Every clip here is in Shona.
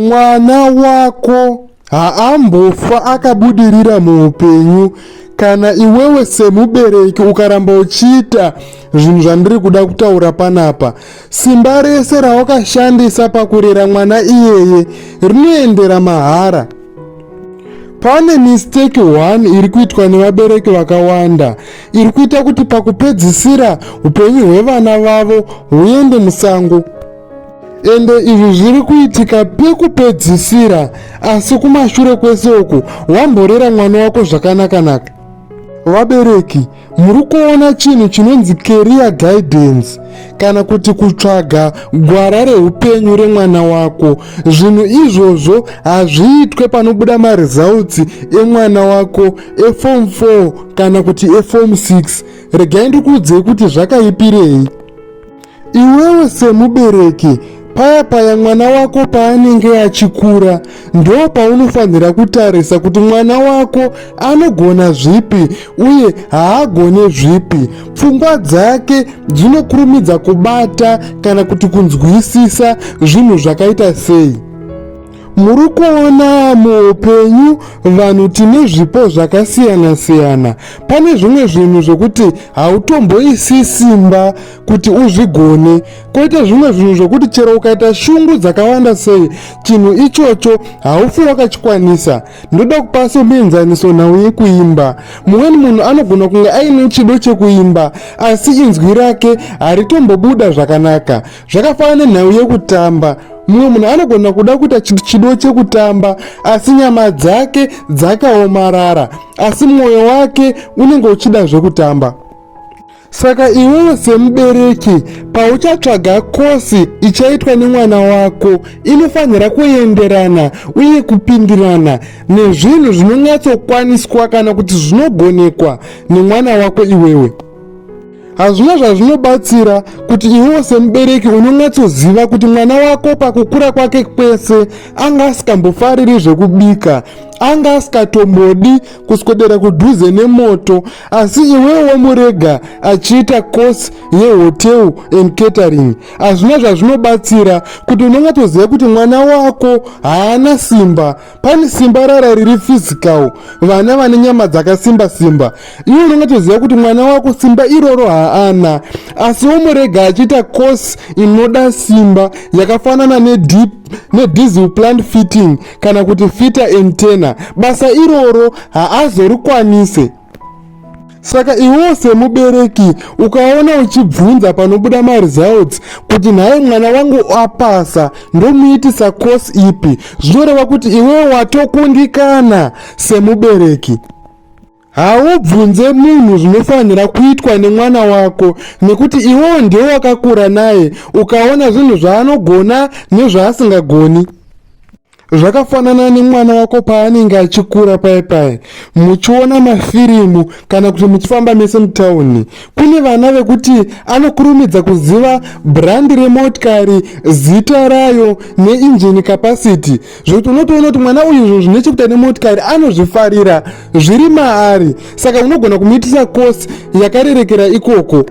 Mwana wako haambofa akabudirira muupenyu kana iwewe semubereki ukaramba uchiita zvinhu zvandiri kuda kutaura panapa. Simba rese rawakashandisa pakurera mwana iyeye rinoendera mahara. Pane mistake 1 iri kuitwa nevabereki vakawanda, iri kuita kuti pakupedzisira upenyu hwevana vavo huende musango. Ende izvi zviri kuitika pekupedzisira, asi kumashure kwese uku wamborera mwana wako zvakanaka-naka. Vabereki, muri kuona chinhu chinonzi career guidance kana kuti kutsvaga gwara reupenyu remwana wako. Zvinhu izvozvo hazviitwe panobuda maresults emwana wako eform 4 kana kuti eform 6. Regai ndikuudzei kuti zvakaipirei. Iwewe semubereki, paya mwana wako paanenge achikura, ndo paunofanira kutarisa kuti mwana wako anogona zvipi uye haagone zvipi. Pfungwa dzake dzinokurumidza kubata kana kuti kunzwisisa zvinhu zvakaita sei. Muri kuona muupenyu vanhu tine zvipo zvakasiyana-siyana. Pane zvimwe zvinhu zvokuti hautomboisi simba kuti uzvigone, koita zvimwe zvinhu zvokuti chero ukaita shungu dzakawanda sei, chinhu ichocho haufi wakachikwanisa. Ndoda kupa somuenzaniso nhau yekuimba. Mumweni munhu anogona kunge aine chido chekuimba asi inzwi rake haritombobuda zvakanaka. Zvakafanana nenhau yekutamba. Mumwe munhu anogona kuda kuita chido chekutamba asi nyama dzake dzakaomarara, asi mwoyo wake unenge uchida zvekutamba. Saka iwewe semubereki, pauchatsvaga kosi ichaitwa nemwana wako, inofanira kuenderana uye kupindirana nezvinhu zvinonyatsokwaniswa kana kuti zvinogonekwa nemwana wako iwewe. Hazvina zvazvinobatsira kuti iwewe semubereki unonyatsoziva kuti mwana wako pakukura kwake kwese anga asikambofariri zvekubika, anga asikatombodi kuswedera kudhuze nemoto, asi iwewe wamurega achiita course yehotel and catering. Hazvina zvazvinobatsira kuti unonyatsoziva kuti mwana wako haana simba. Pane simba rara riri physical, vana vane nyama dzakasimba-simba. Iwe unonyatsoziva kuti mwana wako simba iroro haana, asi wamurega achiita course inoda simba yakafanana diesel plant fitting kana kuti fitter antenna. Basa iroro haazorikwanise. Saka iwewe semubereki ukaona uchibvunza panobuda maresults kuti nhaye mwana wangu apasa, ndomuitisa course ipi, zvinoreva kuti iwewe watokundikana semubereki. Haubvunze munhu zvinofanira kuitwa nemwana wako, nekuti iwewe ndiwe wakakura naye ukaona zvinhu zvaanogona nezvaasingagoni. Zvakafanana nemwana wako paanenge achikura paya muchiona mafirimu kana kuti muchifamba mese mutauni. Kune vana vekuti anokurumidza kuziva brand remotikari, zita rayo neengine capacity, zvokuti unotoona kuti mwana uyu zvine chekuita nemotikari anozvifarira zviri maari. Saka unogona kumuitisa course yakarerekera ikoko.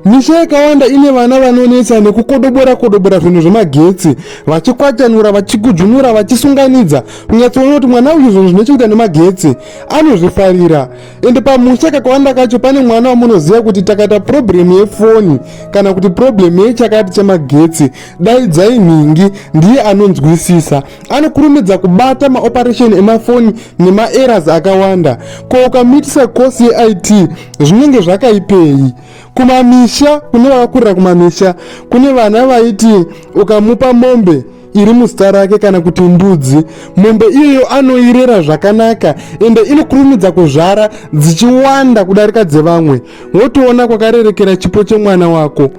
Misha yakawanda ine vana vanonetsa nekukodobora zvinhu zvemagetsi, vachikwatanura, vachikujunura, vachisunganidza. Unyatsoona kuti mwana uyu zvinhu zvinochekuita nemagetsi anozvifarira. Ende pamusha kakawanda kacho pane mwana wamunoziva kuti takaita problem yefoni kana kuti problem yechakati chemagetsi, daidzai nhingi, ndiye anonzwisisa. Anokurumidza kubata maoperation emafoni nemaerrors akawanda. Ko ukamuitisa course yeIT zvinenge zvakaipei. Kumamisha, kune vakakurira kumamisha, kune vana vaiti ukamupa mombe iri muzita rake kana kuti mbudzi, mombe iyoyo anoirera zvakanaka ende inokurumidza kuzvara dzichiwanda kudarika dzevamwe. Wotoona kwakarerekera chipo chemwana wako.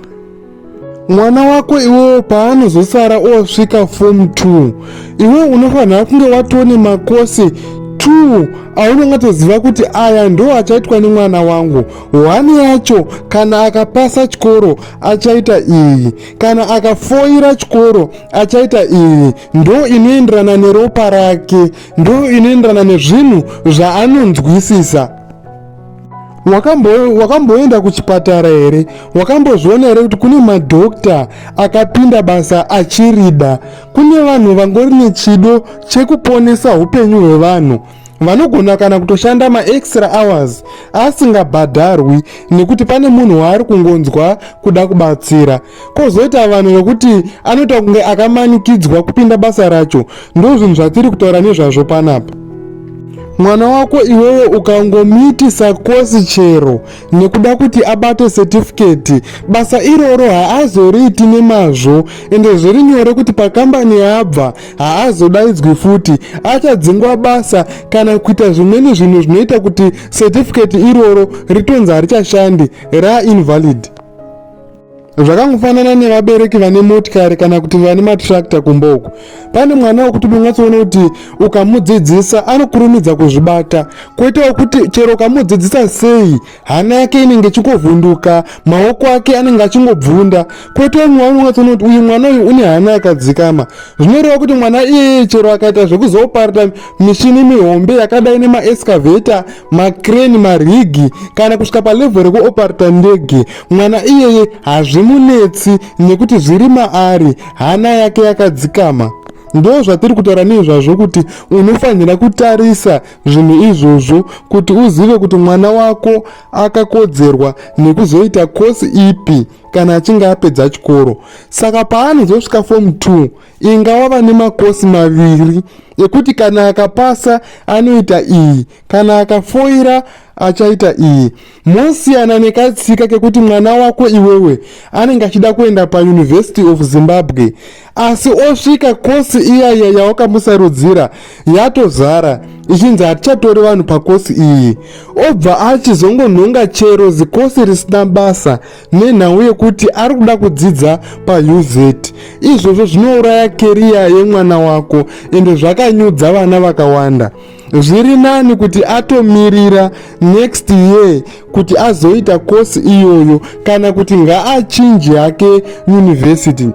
Mwana wako iwewe paanozosara osvika form 2, iwewe unofanira kunge watone makosi 2 aunongatoziva kuti aya ndo achaitwa nemwana wangu. 1 yacho kana akapasa chikoro achaita iyi, kana akafoira chikoro achaita iyi. Ndo inoenderana neropa rake, ndo inoenderana nezvinhu zvaanonzwisisa. wakamboenda kuchipatara here? Wakambozviona here kuti kune madhokta akapinda basa achirida? Kune vanhu vangori nechido chekuponesa upenyu hwevanhu, vanogona kana kutoshanda maextra hours asingabhadharwi nekuti pane munhu waari kungonzwa kuda kubatsira. Kozoita vanhu vekuti anoita kunge akamanikidzwa kupinda basa racho. Ndo zvinhu zvatiri kutaura nezvazvo panapa. Mwana wako iwewe ukangomitisa kosi chero nekuda kuti abate certificate, basa iroro haazoriiti nemazvo, ende zviri nyore kuti pakambani yaabva haazodaidzwi futi. Achadzingwa basa kana kuita zvimweni zvinhu zvinoita kuti certificate iroro ritonzi harichashandi, ra-invalid. Zvakangofanana nevabereki vane motikari kana kuti vane matrakta kumboko. Pane mwana wekuti ungatsoona kuti ukamudzidzisa anokurumidza kuzvibata, koitawo kuti chero ukamudzidzisa sei hana yake inenge ichikovhunduka, maoko ake anenge achingobvunda. Koitawo mwana ungatsoona kuti uyu mwana uyu une hana yakadzikama. Zvinoreva kuti mwana iyeye chero akaita zvekuzoparata mishini mihombe yakadai nemaescavator, makreni, marigi kana kusvika palevheri rekuoparata ndege, mwana iyeye hazvimunetsi nekuti zviri maari, hana yake yakadzikama. Ndo zvatiri kutaura nezvazvo kuti unofanira kutarisa zvinhu izvozvo kuti uzive kuti mwana wako akakodzerwa nekuzoita kosi ipi kana achinge apedza chikoro. Saka paanozosvika form 2 inga wava nemakosi maviri ekuti kana akapasa anoita iyi, kana akafoira achaita iyi. Mosiyana nekatsika kekuti mwana wako iwewe anenge achida kuenda paUniversity of Zimbabwe, asi osvika kosi iyaya yawakamusarudzira yatozara ichinzi hatichatori vanhu pakosi iyi, obva achizongonhonga chero zikosi risina basa nenhau yekuti ari kuda kudzidza paUZ. Izvozvo zvinouraya keriya yemwana wako ende zvakanyudza vana vakawanda. Zviri nani kuti atomirira next year kuti azoita kosi iyoyo kana kuti ngaachinje hake university,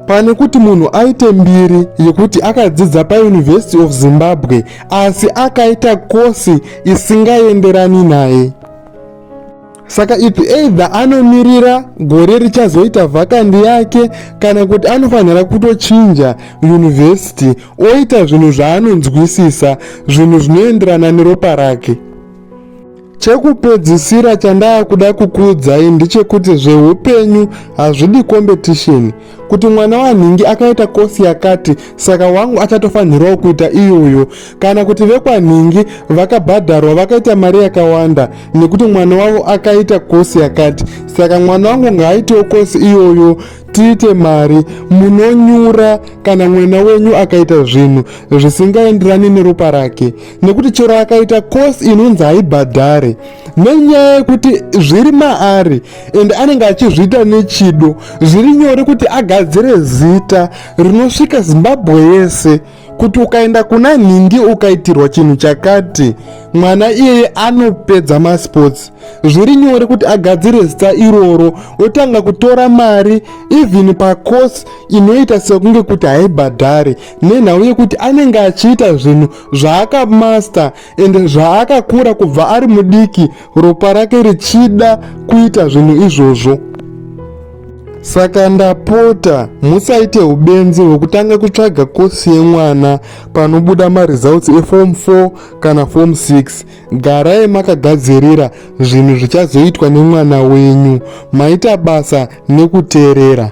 pane kuti munhu aite mbiri yekuti akadzidza paUniversity of Zimbabwe asi akaita kosi isingaenderani naye. Saka ipi either anomirira gore richazoita vhakandi yake kana kuti anofanira kutochinja university oita zvinhu zvaanonzwisisa, zvinhu zvinoenderana neropa rake. Chekupedzisira chandava kuda kukuudzai ndechekuti zveupenyu hazvidi competition. Kuti mwana wanhingi akaita kosi yakati saka wangu achatofanirawo kuita iyoyo, kana kuti vekwanhingi vakabhadharwa vakaita mari yakawanda nekuti mwana wavo akaita kosi yakati saka mwana wangu ngaaitewo kosi iyoyo tiite mari. Munonyura kana mwana wenyu akaita zvinhu zvisingaenderani neropa rake, nekuti chero akaita kosi inonzi haibhadhare nenyaya yekuti zviri maari ende anenge achizviita nechido. Zviri nyore kuti agadzire zita rinosvika Zimbabwe yese kuti ukaenda kuna nhingi ukaitirwa chinhu chakati, mwana iyeye anopedza masports. Zviri nyore kuti agadzire zita iroro, otanga kutora mari even pakosi inoita sekunge kuti haibhadhare nenhau yekuti anenge achiita zvinhu zvaakamasta ende zvaakakura kubva ari mudiki, ropa rake richida kuita zvinhu izvozvo. Saka ndapota musaite ubenzi hwekutanga kutsvaga kosi yemwana panobuda maresults eform 4 kana form 6. Garai makagadzirira zvinhu zvichazoitwa nemwana wenyu, maita basa nekuteerera.